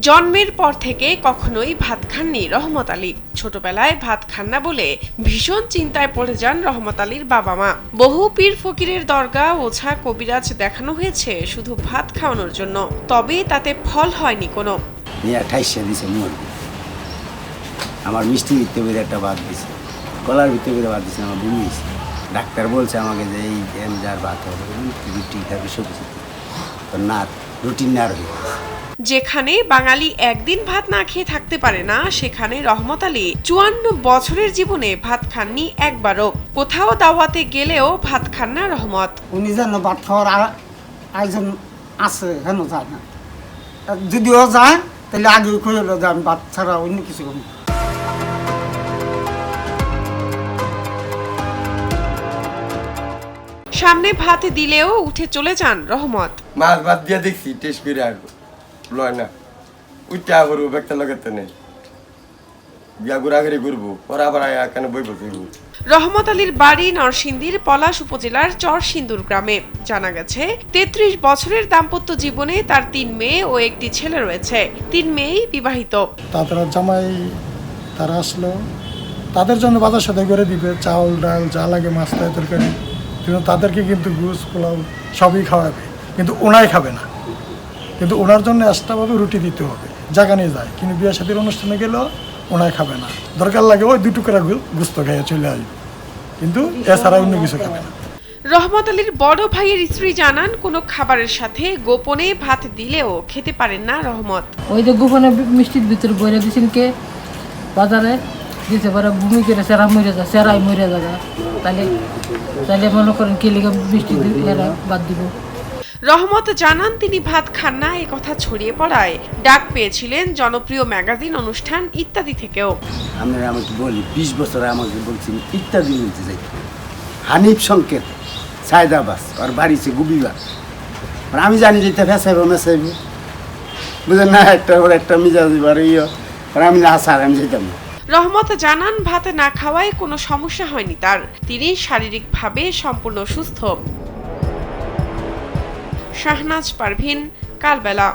জন্মের পর থেকে কখনোই ভাত খাননি রহমত আলী। ছোটবেলায় ভাত খান না বলে ভীষণ চিন্তায় পড়ে যান রহমত আলীর বাবা মা। বহু পীর ফকিরের দরগা, ওঝা, কবিরাজ দেখানো হয়েছে শুধু ভাত খাওয়ানোর জন্য, তবে তাতে ফল হয়নি কোনো। আমার মিষ্টি ভিতরে একটা ভাত দিছে, কলার ভিতরে ভাত দিছে, আমার বমি হয়েছে। ডাক্তার বলছে আমাকে যে এই যার ভাত হবে রুটি খাবে, সবজি না, রুটিন না রয়ে গেছে। যেখানে বাঙালি একদিন ভাত না খেয়ে থাকতে পারে না, সেখানে রহমত আলী ৫৪ বছরের জীবনে ভাত খাননি একবারও। কোথাও দাওয়াতে গেলেও ভাত খান না রহমত। উনি যেন ভাত খাওয়ার আয়োজন আছে, কেন যায় না? যদিও যায় তাহলে আগে খুঁজে যান, ভাত ছাড়া অন্য কিছু করি। সামনে ভাত দিলেও উঠে চলে যান রহমত। মাছ ভাত দিয়ে দেখছি, টেস্ট করে আর লয় না, উঠা করবো একটা লাগাতে নেই, গিয়া ঘোরাঘুরি করবো, পরে আবার কেন বই বসে। রহমত আলীর বাড়ি নরসিংদীর পলাশ উপজেলার চরসিন্দুর গ্রামে। জানা গেছে ৩৩ বছরের দাম্পত্য জীবনে তার ৩ মেয়ে ও একটি ছেলে রয়েছে। ৩ মেয়েই বিবাহিত। তারা জামাই তারা আসলো, তাদের জন্য বাজার সদাই করে দিবে, চাউল ডাল যা লাগে, মাছ তরকারি, কিন্তু তাদেরকে কিন্তু গুস পোলাও সবই খাওয়াবে, কিন্তু ওনাই খাবে না। কিন্তু ওনার জন্য এক্সট্রাভাবে রুটি দিতে হবে, জায়গা নিয়ে যায়। কিন্তু বিয়ে শাদীর অনুষ্ঠানে গেলেও ওনাই খাবে না, দরকার লাগে ওই 2 টুকরা গুস্ত খেয়ে চলে আসবে, কিন্তু এছাড়া অন্য কিছু খাবে না। রহমত আলীর বড় ভাইয়ের স্ত্রী জানান, কোনো খাবারের সাথে গোপনে ভাত দিলেও খেতে পারেন না রহমত। ওই যে গোপনে মিষ্টির ভিতরে বইরে দিয়েছেন কে বাজারে দিতে পারে, ভূমি করে সেরা মরে যায়, সেরাই মরে যাবে, তাহলে মনে করেন কে লিগে মিষ্টি বাদ দিব। রহমত জানান, তিনি ভাত খান না এ কথা ছড়িয়ে পড়ায় ডাক পেয়েছিলেন জনপ্রিয় ম্যাগাজিন, অনুষ্ঠান ইত্যাদি থেকেও। আমরা আমাকে বলি 20 বছর আমাকে বলছেন ইত্যাদি বলতে যাই। হানিফ সংকেত সায়দাবাস আর বাড়িছে গুবিবাস, আমি জানি যে এটা ফেসাইব মেসাইব, বুঝলেন না, একটা মিজাজ আর আমি না স্যার আমি যেতাম না। রহমত জানান, ভাত না খাওয়ায় কোনো সমস্যা হয়নি তার। তিনি শারীরিকভাবে সম্পূর্ণ সুস্থ। শাহনাজ পারভিন, কালবেলা।